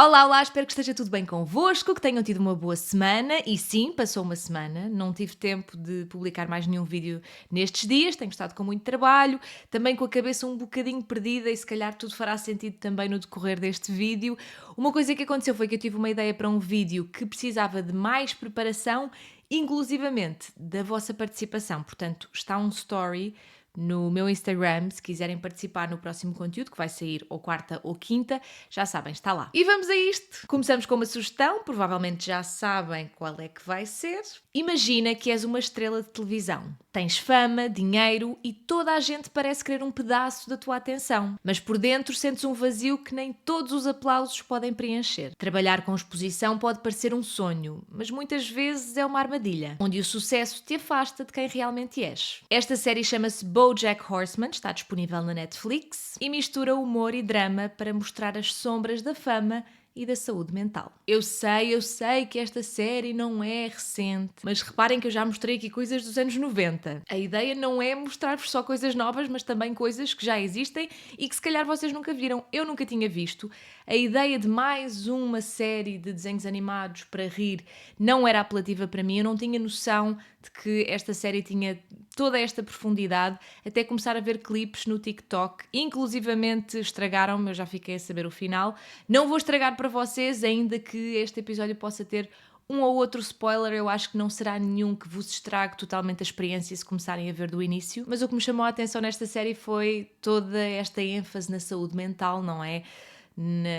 Olá, olá, espero que esteja tudo bem convosco, que tenham tido uma boa semana e sim, passou uma semana, não tive tempo de publicar mais nenhum vídeo nestes dias, tenho estado com muito trabalho, também com a cabeça um bocadinho perdida e se calhar tudo fará sentido também no decorrer deste vídeo. Uma coisa que aconteceu foi que eu tive uma ideia para um vídeo que precisava de mais preparação, inclusivamente da vossa participação, portanto está um story no meu Instagram, se quiserem participar no próximo conteúdo, que vai sair ou quarta ou quinta, já sabem, está lá. E vamos a isto! Começamos com uma sugestão, provavelmente já sabem qual é que vai ser. Imagina que és uma estrela de televisão. Tens fama, dinheiro e toda a gente parece querer um pedaço da tua atenção. Mas por dentro sentes um vazio que nem todos os aplausos podem preencher. Trabalhar com exposição pode parecer um sonho, mas muitas vezes é uma armadilha, onde o sucesso te afasta de quem realmente és. Esta série chama-se BoJack Horseman, está disponível na Netflix e mistura humor e drama para mostrar as sombras da fama e da saúde mental. Eu sei que esta série não é recente, mas reparem que eu já mostrei aqui coisas dos anos 90. A ideia não é mostrar-vos só coisas novas, mas também coisas que já existem e que se calhar vocês nunca viram. Eu nunca tinha visto. A ideia de mais uma série de desenhos animados para rir não era apelativa para mim, eu não tinha noção de que esta série tinha toda esta profundidade, até começar a ver clipes no TikTok, inclusivamente estragaram-me, eu já fiquei a saber o final. Não vou estragar para vocês, ainda que este episódio possa ter um ou outro spoiler, eu acho que não será nenhum que vos estrague totalmente a experiência se começarem a ver do início, mas o que me chamou a atenção nesta série foi toda esta ênfase na saúde mental, não é?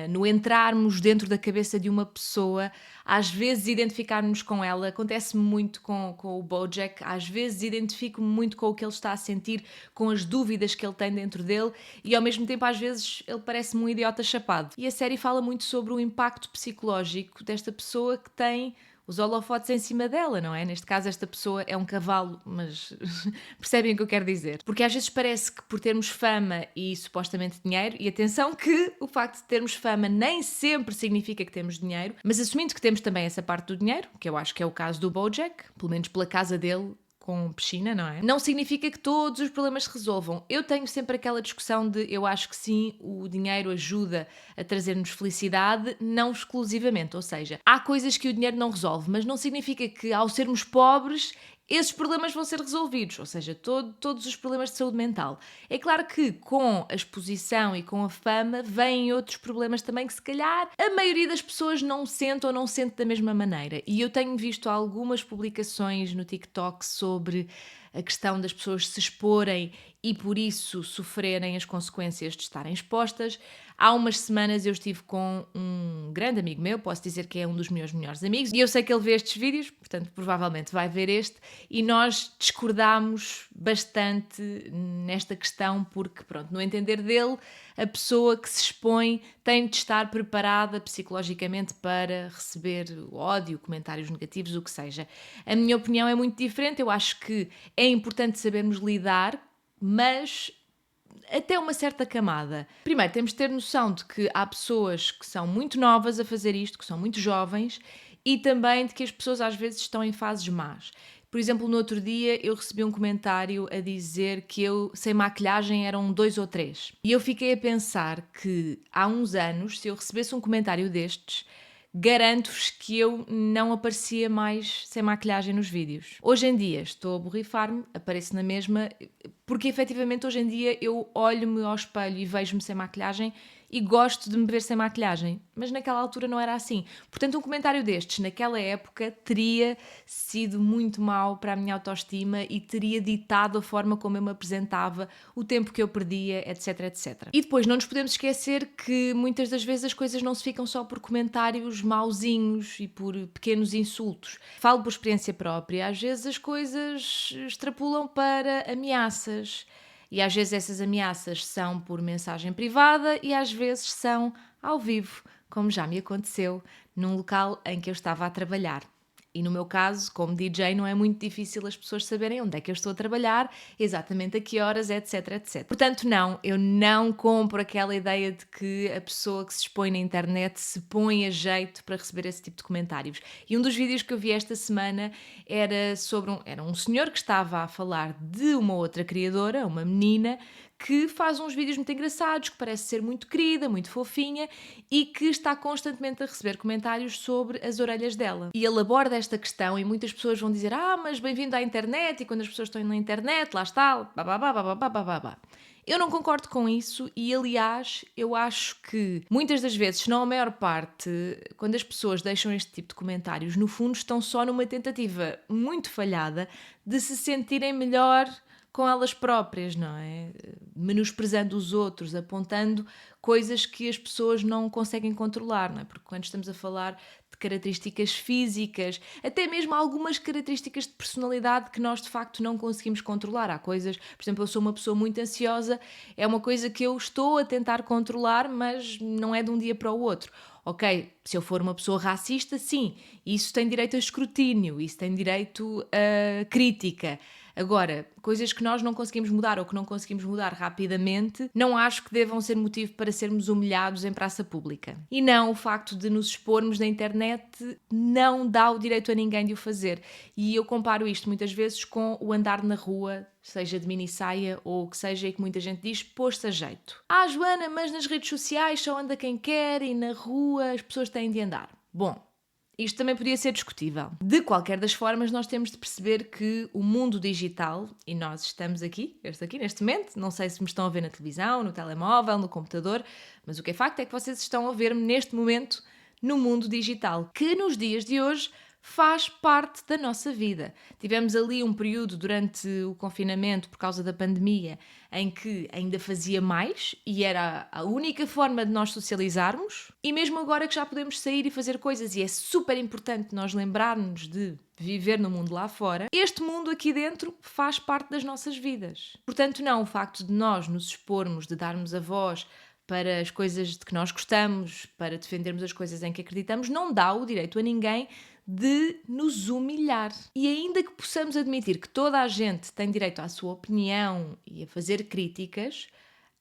No entrarmos dentro da cabeça de uma pessoa, às vezes identificarmos com ela, acontece-me muito com o BoJack, às vezes identifico-me muito com o que ele está a sentir, com as dúvidas que ele tem dentro dele e ao mesmo tempo às vezes ele parece-me um idiota chapado. E a série fala muito sobre o impacto psicológico desta pessoa que tem os holofotes em cima dela, não é? Neste caso esta pessoa é um cavalo, mas percebem o que eu quero dizer? Porque às vezes parece que por termos fama e supostamente dinheiro, e atenção que o facto de termos fama nem sempre significa que temos dinheiro, mas assumindo que temos também essa parte do dinheiro, que eu acho que é o caso do BoJack, pelo menos pela casa dele, com piscina, não é? Não significa que todos os problemas se resolvam. Eu tenho sempre aquela discussão de eu acho que sim, o dinheiro ajuda a trazer-nos felicidade, não exclusivamente. Ou seja, há coisas que o dinheiro não resolve, mas não significa que ao sermos pobres esses problemas vão ser resolvidos, ou seja, todos os problemas de saúde mental. É claro que com a exposição e com a fama vêm outros problemas também que se calhar a maioria das pessoas não sente ou não sente da mesma maneira. E eu tenho visto algumas publicações no TikTok sobre a questão das pessoas se exporem e por isso sofrerem as consequências de estarem expostas. Há umas semanas eu estive com um grande amigo meu, posso dizer que é um dos meus melhores amigos, e eu sei que ele vê estes vídeos, portanto provavelmente vai ver este, e nós discordámos bastante nesta questão porque, pronto, no entender dele, a pessoa que se expõe tem de estar preparada psicologicamente para receber ódio, comentários negativos, o que seja. A minha opinião é muito diferente, eu acho que é importante sabermos lidar, mas até uma certa camada. Primeiro, temos de ter noção de que há pessoas que são muito novas a fazer isto, que são muito jovens, e também de que as pessoas às vezes estão em fases más. Por exemplo, no outro dia eu recebi um comentário a dizer que eu, sem maquilhagem, eram 2 ou 3. E eu fiquei a pensar que há uns anos, se eu recebesse um comentário destes, garanto-vos que eu não aparecia mais sem maquilhagem nos vídeos. Hoje em dia estou a borrifar-me, apareço na mesma, porque efetivamente hoje em dia eu olho-me ao espelho e vejo-me sem maquilhagem e gosto de me ver sem maquilhagem, mas naquela altura não era assim. Portanto, um comentário destes naquela época teria sido muito mau para a minha autoestima e teria ditado a forma como eu me apresentava, o tempo que eu perdia, etc, etc. E depois não nos podemos esquecer que muitas das vezes as coisas não se ficam só por comentários mauzinhos e por pequenos insultos. Falo por experiência própria, às vezes as coisas extrapolam para ameaças. E às vezes essas ameaças são por mensagem privada e às vezes são ao vivo, como já me aconteceu num local em que eu estava a trabalhar. E no meu caso, como DJ, não é muito difícil as pessoas saberem onde é que eu estou a trabalhar, exatamente a que horas, etc, etc. Portanto, não, eu não compro aquela ideia de que a pessoa que se expõe na internet se põe a jeito para receber esse tipo de comentários. E um dos vídeos que eu vi esta semana era sobre era um senhor que estava a falar de uma outra criadora, uma menina, que faz uns vídeos muito engraçados, que parece ser muito querida, muito fofinha e que está constantemente a receber comentários sobre as orelhas dela. E ele aborda esta questão e muitas pessoas vão dizer: mas bem-vindo à internet, e quando as pessoas estão na internet, lá está, babá, babá, babá, babá. Eu não concordo com isso e, aliás, eu acho que muitas das vezes, se não a maior parte, quando as pessoas deixam este tipo de comentários, no fundo estão só numa tentativa muito falhada de se sentirem melhor com elas próprias, não é? Menosprezando os outros, apontando coisas que as pessoas não conseguem controlar, não é? Porque quando estamos a falar de características físicas, até mesmo algumas características de personalidade que nós de facto não conseguimos controlar. Há coisas, por exemplo, eu sou uma pessoa muito ansiosa, é uma coisa que eu estou a tentar controlar, mas não é de um dia para o outro. Ok, se eu for uma pessoa racista, sim, isso tem direito a escrutínio, isso tem direito a crítica. Agora, coisas que nós não conseguimos mudar ou que não conseguimos mudar rapidamente, não acho que devam ser motivo para sermos humilhados em praça pública. E não, o facto de nos expormos na internet não dá o direito a ninguém de o fazer. E eu comparo isto muitas vezes com o andar na rua, seja de mini-saia ou o que seja, e que muita gente diz posto a jeito. Joana, mas nas redes sociais só anda quem quer e na rua as pessoas têm de andar. Bom, isto também podia ser discutível. De qualquer das formas, nós temos de perceber que o mundo digital, e nós estamos aqui, eu estou aqui neste momento, não sei se me estão a ver na televisão, no telemóvel, no computador, mas o que é facto é que vocês estão a ver-me neste momento no mundo digital, que nos dias de hoje faz parte da nossa vida. Tivemos ali um período durante o confinamento, por causa da pandemia, em que ainda fazia mais e era a única forma de nós socializarmos, e mesmo agora que já podemos sair e fazer coisas, e é super importante nós lembrarmos de viver no mundo lá fora, este mundo aqui dentro faz parte das nossas vidas. Portanto, não, o facto de nós nos expormos, de darmos a voz para as coisas de que nós gostamos, para defendermos as coisas em que acreditamos, não dá o direito a ninguém de nos humilhar. E ainda que possamos admitir que toda a gente tem direito à sua opinião e a fazer críticas,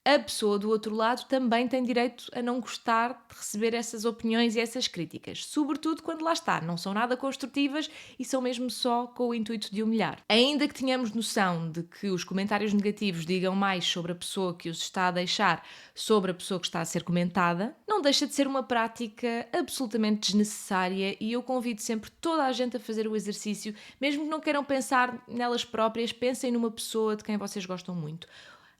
a pessoa do outro lado também tem direito a não gostar de receber essas opiniões e essas críticas, sobretudo quando lá está, não são nada construtivas e são mesmo só com o intuito de humilhar. Ainda que tenhamos noção de que os comentários negativos digam mais sobre a pessoa que os está a deixar, sobre a pessoa que está a ser comentada, não deixa de ser uma prática absolutamente desnecessária, e eu convido sempre toda a gente a fazer o exercício, mesmo que não queiram pensar nelas próprias, pensem numa pessoa de quem vocês gostam muito.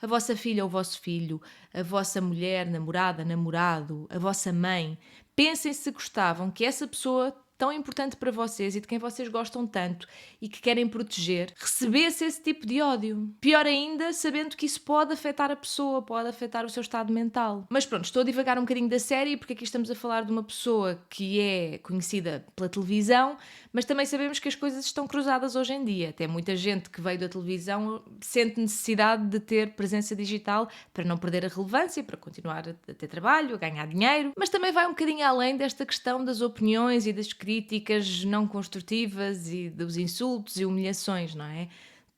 A vossa filha ou o vosso filho, a vossa mulher, namorada, namorado, a vossa mãe. Pensem se gostavam que essa pessoa tão importante para vocês e de quem vocês gostam tanto e que querem proteger, recebesse esse tipo de ódio. Pior ainda, sabendo que isso pode afetar a pessoa, pode afetar o seu estado mental. Mas pronto, estou a divagar um bocadinho da série, porque aqui estamos a falar de uma pessoa que é conhecida pela televisão, mas também sabemos que as coisas estão cruzadas hoje em dia. Até muita gente que veio da televisão sente necessidade de ter presença digital para não perder a relevância, para continuar a ter trabalho, a ganhar dinheiro, mas também vai um bocadinho além desta questão das opiniões e das críticas não construtivas e dos insultos e humilhações, não é?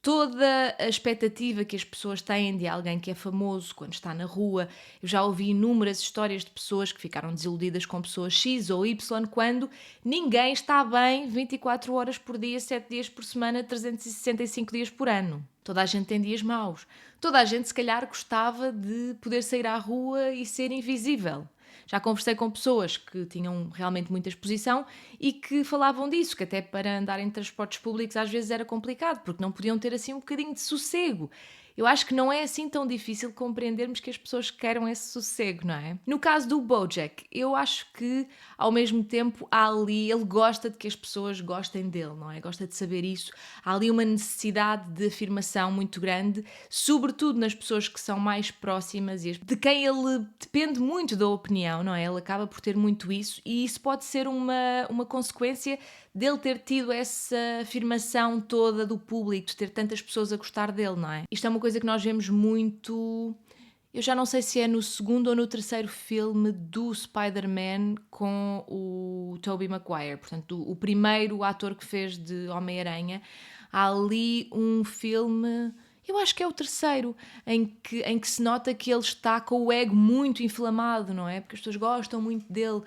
Toda a expectativa que as pessoas têm de alguém que é famoso quando está na rua. Eu já ouvi inúmeras histórias de pessoas que ficaram desiludidas com pessoas X ou Y quando ninguém está bem 24 horas por dia, 7 dias por semana, 365 dias por ano. Toda a gente tem dias maus. Toda a gente se calhar gostava de poder sair à rua e ser invisível. Já conversei com pessoas que tinham realmente muita exposição e que falavam disso, que até para andar em transportes públicos às vezes era complicado, porque não podiam ter assim um bocadinho de sossego. Eu acho que não é assim tão difícil compreendermos que as pessoas queiram esse sossego, não é? No caso do BoJack, eu acho que ao mesmo tempo há ali, ele gosta de que as pessoas gostem dele, não é? Gosta de saber isso. Há ali uma necessidade de afirmação muito grande, sobretudo nas pessoas que são mais próximas e de quem ele depende muito da opinião, não é? Ele acaba por ter muito isso, e isso pode ser uma consequência dele ter tido essa afirmação toda do público, de ter tantas pessoas a gostar dele, não é? Isto é uma coisa que nós vemos muito. Eu já não sei se é no segundo ou no terceiro filme do Spider-Man com o Tobey Maguire, portanto, o primeiro ator que fez de Homem-Aranha. Há ali um filme, Eu acho que é o terceiro, em que se nota que ele está com o ego muito inflamado, não é? Porque as pessoas gostam muito dele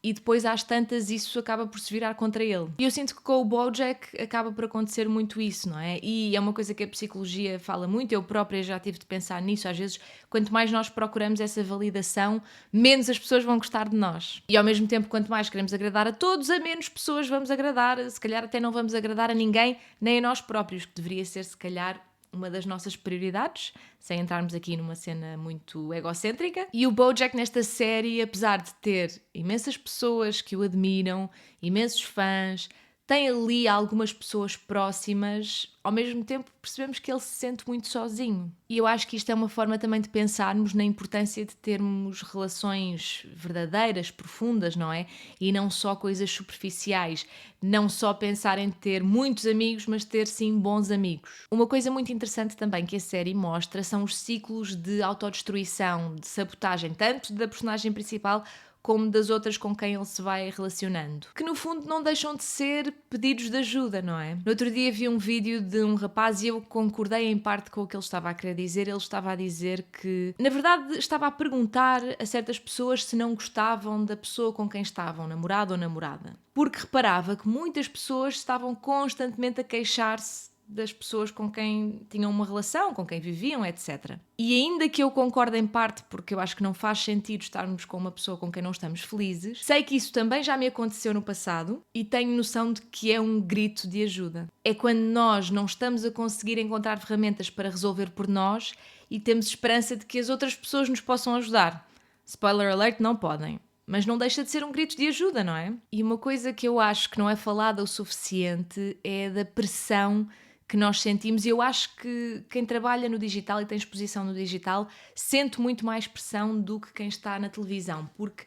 e depois às tantas isso acaba por se virar contra ele. E eu sinto que com o BoJack acaba por acontecer muito isso, não é? E é uma coisa que a psicologia fala muito, eu própria já tive de pensar nisso, às vezes, quanto mais nós procuramos essa validação, menos as pessoas vão gostar de nós. E ao mesmo tempo, quanto mais queremos agradar a todos, a menos pessoas vamos agradar, se calhar até não vamos agradar a ninguém, nem a nós próprios, que deveria ser, se calhar, uma das nossas prioridades, sem entrarmos aqui numa cena muito egocêntrica. E o BoJack nesta série, apesar de ter imensas pessoas que o admiram, imensos fãs, tem ali algumas pessoas próximas, ao mesmo tempo percebemos que ele se sente muito sozinho. E eu acho que isto é uma forma também de pensarmos na importância de termos relações verdadeiras, profundas, não é? E não só coisas superficiais. Não só pensar em ter muitos amigos, mas ter sim bons amigos. Uma coisa muito interessante também que a série mostra são os ciclos de autodestruição, de sabotagem, tanto da personagem principal como das outras com quem ele se vai relacionando. Que no fundo não deixam de ser pedidos de ajuda, não é? No outro dia vi um vídeo de um rapaz e eu concordei em parte com o que ele estava a querer dizer. Ele estava a dizer que, na verdade, estava a perguntar a certas pessoas se não gostavam da pessoa com quem estavam, namorado ou namorada. Porque reparava que muitas pessoas estavam constantemente a queixar-se das pessoas com quem tinham uma relação, com quem viviam, etc. E ainda que eu concorde em parte, porque eu acho que não faz sentido estarmos com uma pessoa com quem não estamos felizes, sei que isso também já me aconteceu no passado e tenho noção de que é um grito de ajuda. É quando nós não estamos a conseguir encontrar ferramentas para resolver por nós e temos esperança de que as outras pessoas nos possam ajudar. Spoiler alert, não podem. Mas não deixa de ser um grito de ajuda, não é? E uma coisa que eu acho que não é falada o suficiente é da pressão que nós sentimos, e eu acho que quem trabalha no digital e tem exposição no digital sente muito mais pressão do que quem está na televisão, porque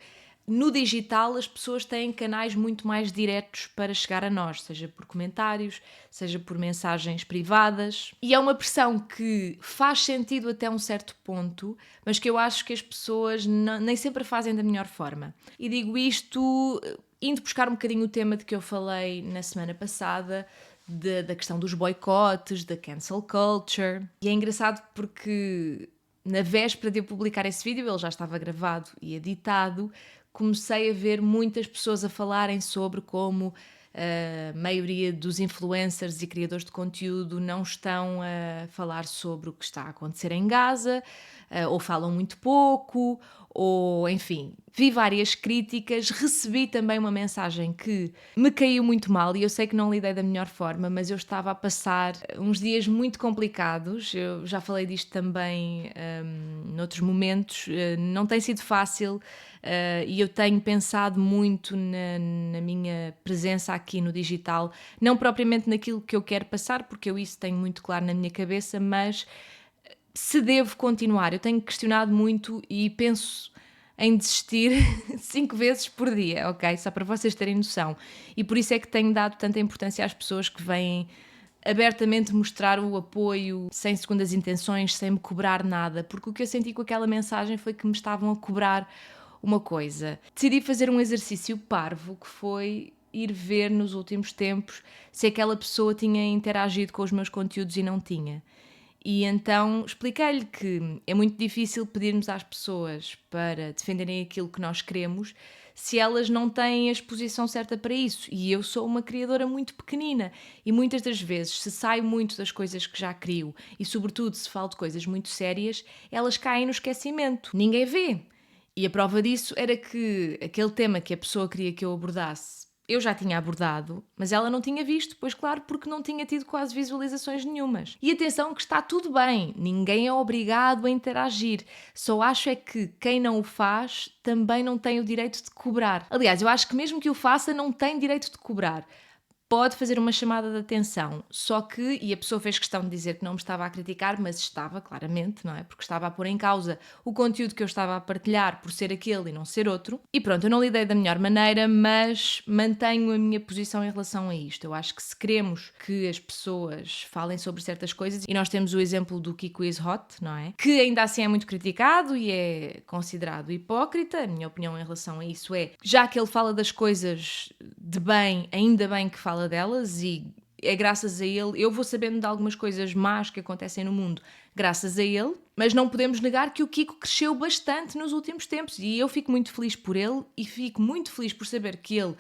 no digital as pessoas têm canais muito mais diretos para chegar a nós, seja por comentários, seja por mensagens privadas, e é uma pressão que faz sentido até um certo ponto, mas que eu acho que as pessoas nem sempre fazem da melhor forma. E digo isto indo buscar um bocadinho o tema de que eu falei na semana passada, da questão dos boicotes, da cancel culture. E é engraçado porque na véspera de eu publicar esse vídeo, ele já estava gravado e editado, comecei a ver muitas pessoas a falarem sobre como a maioria dos influencers e criadores de conteúdo não estão a falar sobre o que está a acontecer em Gaza, ou falam muito pouco, ou enfim, vi várias críticas, recebi também uma mensagem que me caiu muito mal e eu sei que não lidei da melhor forma, mas eu estava a passar uns dias muito complicados, eu já falei disto também noutros momentos, não tem sido fácil e eu tenho pensado muito na minha presença aqui no digital, não propriamente naquilo que eu quero passar, porque eu isso tenho muito claro na minha cabeça, mas se devo continuar. Eu tenho questionado muito e penso em desistir 5 vezes por dia, ok? Só para vocês terem noção. E por isso é que tenho dado tanta importância às pessoas que vêm abertamente mostrar o apoio, sem segundas intenções, sem me cobrar nada, porque o que eu senti com aquela mensagem foi que me estavam a cobrar uma coisa. Decidi fazer um exercício parvo, que foi ir ver nos últimos tempos se aquela pessoa tinha interagido com os meus conteúdos e não tinha. E então expliquei-lhe que é muito difícil pedirmos às pessoas para defenderem aquilo que nós queremos se elas não têm a exposição certa para isso. E eu sou uma criadora muito pequenina e muitas das vezes, se saio muito das coisas que já crio e sobretudo se falo de coisas muito sérias, elas caem no esquecimento. Ninguém vê. E a prova disso era que aquele tema que a pessoa queria que eu abordasse eu já tinha abordado, mas ela não tinha visto, pois claro, porque não tinha tido quase visualizações nenhumas. E atenção que está tudo bem, ninguém é obrigado a interagir, só acho é que quem não o faz também não tem o direito de cobrar. Aliás, eu acho que mesmo que o faça não tem direito de cobrar. Pode fazer uma chamada de atenção, só que, e a pessoa fez questão de dizer que não me estava a criticar, mas estava, claramente, não é? Porque estava a pôr em causa o conteúdo que eu estava a partilhar por ser aquele e não ser outro. E pronto, eu não lidei da melhor maneira, mas mantenho a minha posição em relação a isto. Eu acho que se queremos que as pessoas falem sobre certas coisas, e nós temos o exemplo do Kiko is Hot, não é? Que ainda assim é muito criticado e é considerado hipócrita. A minha opinião em relação a isso é, já que ele fala das coisas de bem, ainda bem que fala delas e é graças a ele, eu vou sabendo de algumas coisas más que acontecem no mundo graças a ele, mas não podemos negar que o Kiko cresceu bastante nos últimos tempos e eu fico muito feliz por ele e fico muito feliz por saber que ele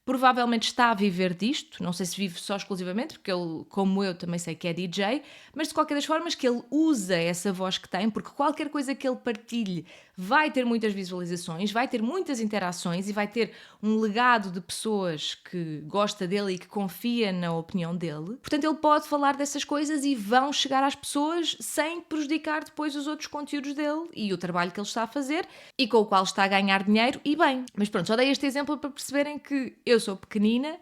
provavelmente está a viver disto, não sei se vive só exclusivamente, porque ele, como eu, também sei que é DJ, mas de qualquer das formas que ele usa essa voz que tem, porque qualquer coisa que ele partilhe vai ter muitas visualizações, vai ter muitas interações e vai ter um legado de pessoas que gosta dele e que confia na opinião dele. Portanto, ele pode falar dessas coisas e vão chegar às pessoas sem prejudicar depois os outros conteúdos dele e o trabalho que ele está a fazer e com o qual está a ganhar dinheiro e bem. Mas pronto, só dei este exemplo para perceberem que eu sou pequenina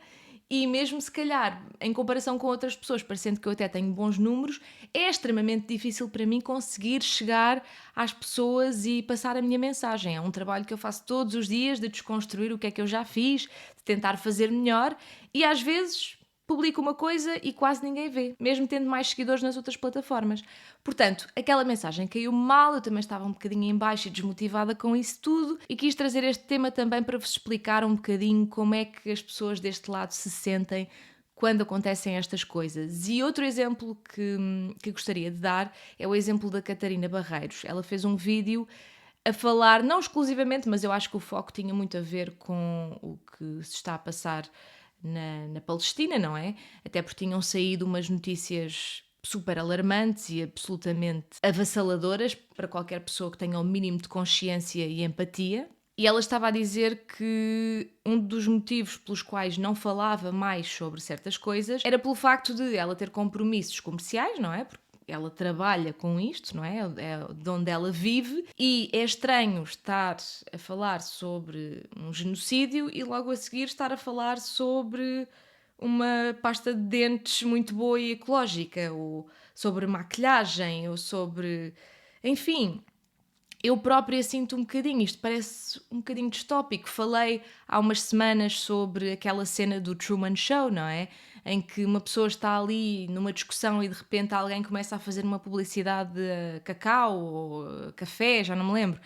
e mesmo se calhar, em comparação com outras pessoas, parecendo que eu até tenho bons números, é extremamente difícil para mim conseguir chegar às pessoas e passar a minha mensagem. É um trabalho que eu faço todos os dias de desconstruir o que é que eu já fiz, de tentar fazer melhor e às vezes publico uma coisa e quase ninguém vê, mesmo tendo mais seguidores nas outras plataformas. Portanto, aquela mensagem caiu mal, eu também estava um bocadinho em baixo e desmotivada com isso tudo e quis trazer este tema também para vos explicar um bocadinho como é que as pessoas deste lado se sentem quando acontecem estas coisas. E outro exemplo que gostaria de dar é o exemplo da Catarina Barreiros. Ela fez um vídeo a falar, não exclusivamente, mas eu acho que o foco tinha muito a ver com o que se está a passar na Palestina, não é? Até porque tinham saído umas notícias super alarmantes e absolutamente avassaladoras para qualquer pessoa que tenha o mínimo de consciência e empatia. E ela estava a dizer que um dos motivos pelos quais não falava mais sobre certas coisas era pelo facto de ela ter compromissos comerciais, não é? Porque ela trabalha com isto, não é? É de onde ela vive e é estranho estar a falar sobre um genocídio e logo a seguir estar a falar sobre uma pasta de dentes muito boa e ecológica, ou sobre maquilhagem, ou sobre... Enfim, eu própria sinto um bocadinho, isto parece um bocadinho distópico. Falei há umas semanas sobre aquela cena do Truman Show, não é? Em que uma pessoa está ali numa discussão e de repente alguém começa a fazer uma publicidade de cacau ou café, já não me lembro.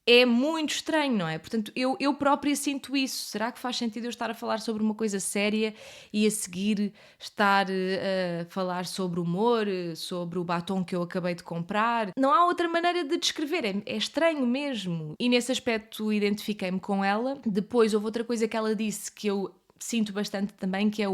É muito estranho, não é? Portanto, eu própria sinto isso. Será que faz sentido eu estar a falar sobre uma coisa séria e a seguir estar a falar sobre humor, sobre o batom que eu acabei de comprar? Não há outra maneira de descrever, é estranho mesmo. E nesse aspecto identifiquei-me com ela. Depois houve outra coisa que ela disse que eu sinto bastante também, que é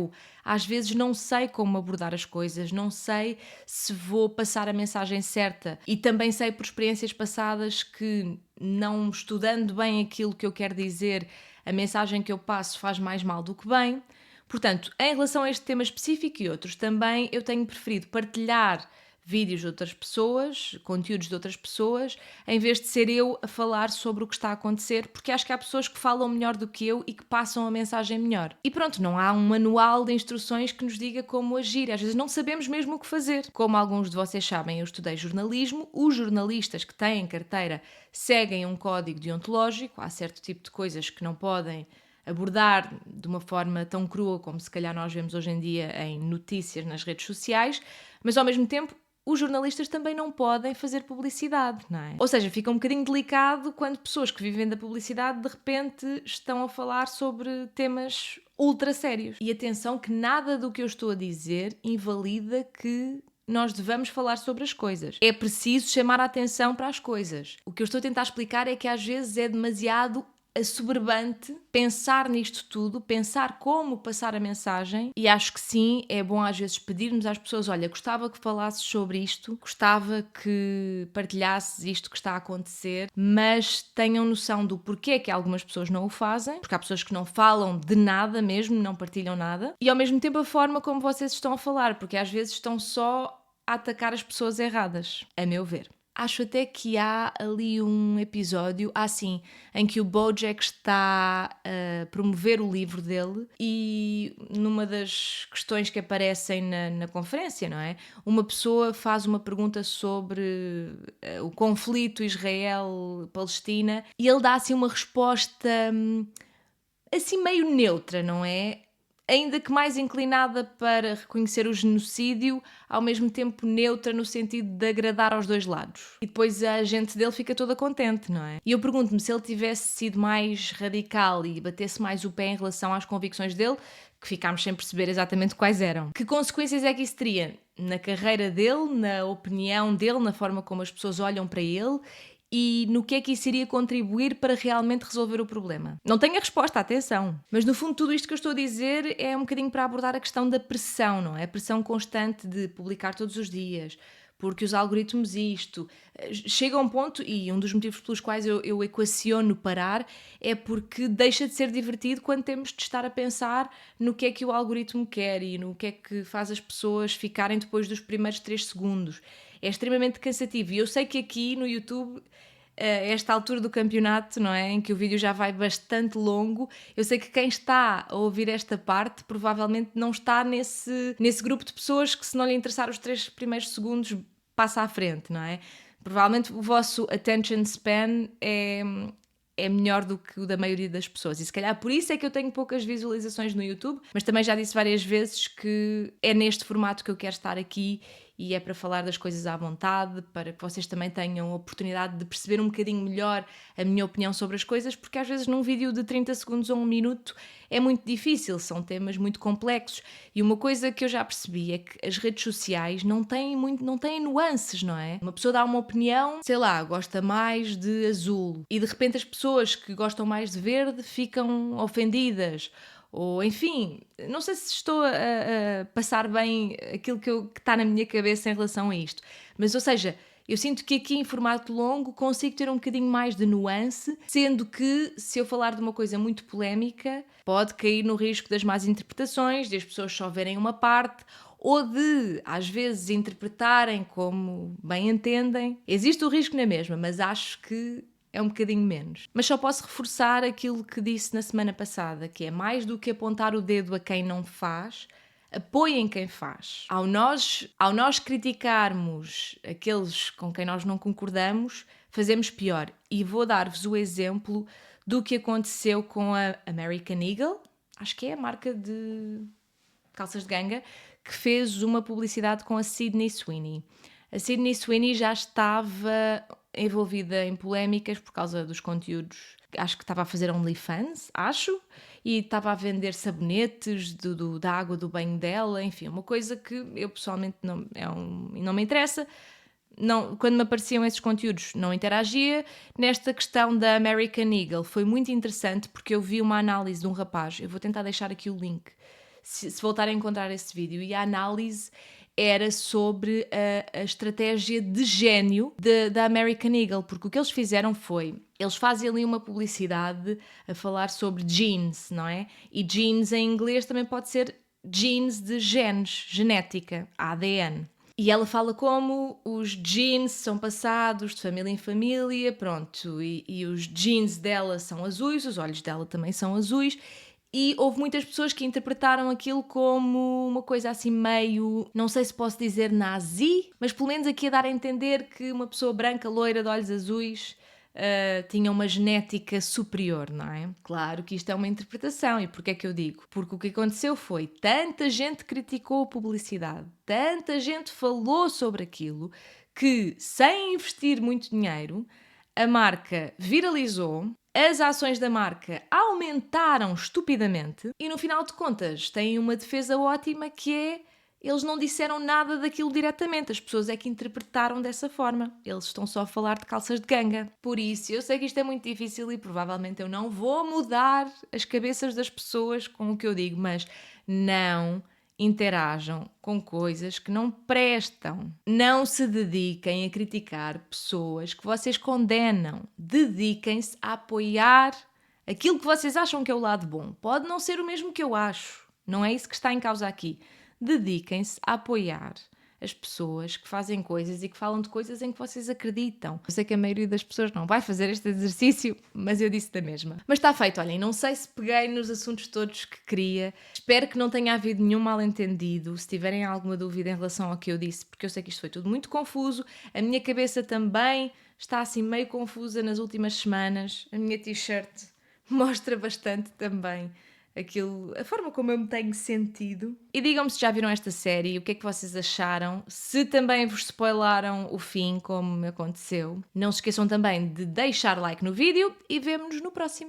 às vezes não sei como abordar as coisas, não sei se vou passar a mensagem certa e também sei por experiências passadas que não estudando bem aquilo que eu quero dizer, a mensagem que eu passo faz mais mal do que bem. Portanto, em relação a este tema específico e outros também, eu tenho preferido partilhar vídeos de outras pessoas, conteúdos de outras pessoas, em vez de ser eu a falar sobre o que está a acontecer, porque acho que há pessoas que falam melhor do que eu e que passam a mensagem melhor. E pronto, não há um manual de instruções que nos diga como agir, às vezes não sabemos mesmo o que fazer. Como alguns de vocês sabem, eu estudei jornalismo, os jornalistas que têm carteira seguem um código deontológico, há certo tipo de coisas que não podem abordar de uma forma tão crua como se calhar nós vemos hoje em dia em notícias nas redes sociais, mas ao mesmo tempo os jornalistas também não podem fazer publicidade, não é? Ou seja, fica um bocadinho delicado quando pessoas que vivem da publicidade de repente estão a falar sobre temas ultra sérios. E atenção que nada do que eu estou a dizer invalida que nós devamos falar sobre as coisas. É preciso chamar a atenção para as coisas. O que eu estou a tentar explicar é que às vezes é demasiado assoberbante pensar nisto tudo, pensar como passar a mensagem e acho que sim, é bom às vezes pedirmos às pessoas, olha, gostava que falasses sobre isto, gostava que partilhasses isto que está a acontecer, mas tenham noção do porquê que algumas pessoas não o fazem, porque há pessoas que não falam de nada mesmo, não partilham nada, e ao mesmo tempo a forma como vocês estão a falar, porque às vezes estão só a atacar as pessoas erradas, a meu ver. Acho até que há ali um episódio, assim, em que o Bojack está a promover o livro dele e numa das questões que aparecem na conferência, não é? Uma pessoa faz uma pergunta sobre o conflito Israel-Palestina e ele dá assim uma resposta assim meio neutra, não é? ainda que mais inclinada para reconhecer o genocídio, ao mesmo tempo neutra no sentido de agradar aos dois lados. E depois a gente dele fica toda contente, não é? E eu pergunto-me se ele tivesse sido mais radical e batesse mais o pé em relação às convicções dele, que ficámos sem perceber exatamente quais eram. Que consequências é que isso teria na carreira dele, na opinião dele, na forma como as pessoas olham para ele e no que é que isso iria contribuir para realmente resolver o problema? Não tenho a resposta, atenção. Mas no fundo tudo isto que eu estou a dizer é um bocadinho para abordar a questão da pressão, não é? A pressão constante de publicar todos os dias, porque os algoritmos chega a um ponto, e um dos motivos pelos quais eu equaciono parar é porque deixa de ser divertido quando temos de estar a pensar no que é que o algoritmo quer e no que é que faz as pessoas ficarem depois dos primeiros 3 segundos. É extremamente cansativo e eu sei que aqui no YouTube, a esta altura do campeonato, não é, em que o vídeo já vai bastante longo, eu sei que quem está a ouvir esta parte provavelmente não está nesse grupo de pessoas que, se não lhe interessar os 3 primeiros segundos, passa à frente, não é? Provavelmente o vosso attention span é melhor do que o da maioria das pessoas e se calhar por isso é que eu tenho poucas visualizações no YouTube, mas também já disse várias vezes que é neste formato que eu quero estar aqui e é para falar das coisas à vontade, para que vocês também tenham a oportunidade de perceber um bocadinho melhor a minha opinião sobre as coisas, porque às vezes num vídeo de 30 segundos ou 1 minuto é muito difícil, são temas muito complexos. E uma coisa que eu já percebi é que as redes sociais não têm nuances, não é? Uma pessoa dá uma opinião, sei lá, gosta mais de azul, e de repente as pessoas que gostam mais de verde ficam ofendidas. Ou, enfim, não sei se estou a passar bem aquilo que está na minha cabeça em relação a isto. Mas, ou seja, eu sinto que aqui em formato longo consigo ter um bocadinho mais de nuance, sendo que, se eu falar de uma coisa muito polémica, pode cair no risco das más interpretações, de as pessoas só verem uma parte, ou de, às vezes, interpretarem como bem entendem. Existe o risco na mesma, mas acho que é um bocadinho menos. Mas só posso reforçar aquilo que disse na semana passada, que é mais do que apontar o dedo a quem não faz, apoiem quem faz. Ao nós criticarmos aqueles com quem nós não concordamos, fazemos pior. E vou dar-vos o exemplo do que aconteceu com a American Eagle, acho que é a marca de calças de ganga, que fez uma publicidade com a Sydney Sweeney. A Sydney Sweeney já estava envolvida em polémicas por causa dos conteúdos. Acho que estava a fazer OnlyFans, e estava a vender sabonetes da água do banho dela, enfim, uma coisa que eu pessoalmente não me interessa. Não, quando me apareciam esses conteúdos não interagia. Nesta questão da American Eagle foi muito interessante porque eu vi uma análise de um rapaz, eu vou tentar deixar aqui o link, se voltar a encontrar esse vídeo, e a análise era sobre a estratégia de gênio da American Eagle, porque o que eles fizeram foi, eles fazem ali uma publicidade a falar sobre genes, não é? E genes em inglês também pode ser genes de genes, genética, ADN. E ela fala como os genes são passados de família em família, pronto, e os genes dela são azuis, os olhos dela também são azuis, e houve muitas pessoas que interpretaram aquilo como uma coisa assim meio, não sei se posso dizer nazi, mas pelo menos aqui a dar a entender que uma pessoa branca, loira, de olhos azuis, tinha uma genética superior, não é? Claro que isto é uma interpretação, e porquê é que eu digo? Porque o que aconteceu foi, tanta gente criticou a publicidade, tanta gente falou sobre aquilo, que sem investir muito dinheiro, a marca viralizou, as ações da marca aumentaram estupidamente e no final de contas têm uma defesa ótima, que é, eles não disseram nada daquilo diretamente, as pessoas é que interpretaram dessa forma. Eles estão só a falar de calças de ganga. Por isso, eu sei que isto é muito difícil e provavelmente eu não vou mudar as cabeças das pessoas com o que eu digo, mas não interajam com coisas que não prestam. Não se dediquem a criticar pessoas que vocês condenam. Dediquem-se a apoiar aquilo que vocês acham que é o lado bom. Pode não ser o mesmo que eu acho. Não é isso que está em causa aqui. Dediquem-se a apoiar as pessoas que fazem coisas e que falam de coisas em que vocês acreditam. Eu sei que a maioria das pessoas não vai fazer este exercício, mas eu disse da mesma. Mas está feito, olhem, não sei se peguei nos assuntos todos que queria. Espero que não tenha havido nenhum mal-entendido. Se tiverem alguma dúvida em relação ao que eu disse, porque eu sei que isto foi tudo muito confuso, a minha cabeça também está assim meio confusa nas últimas semanas. A minha t-shirt mostra bastante também a forma como eu me tenho sentido. E digam-me se já viram esta série, o que é que vocês acharam, se também vos spoilaram o fim, como me aconteceu. Não se esqueçam também de deixar like no vídeo e vemo-nos no próximo.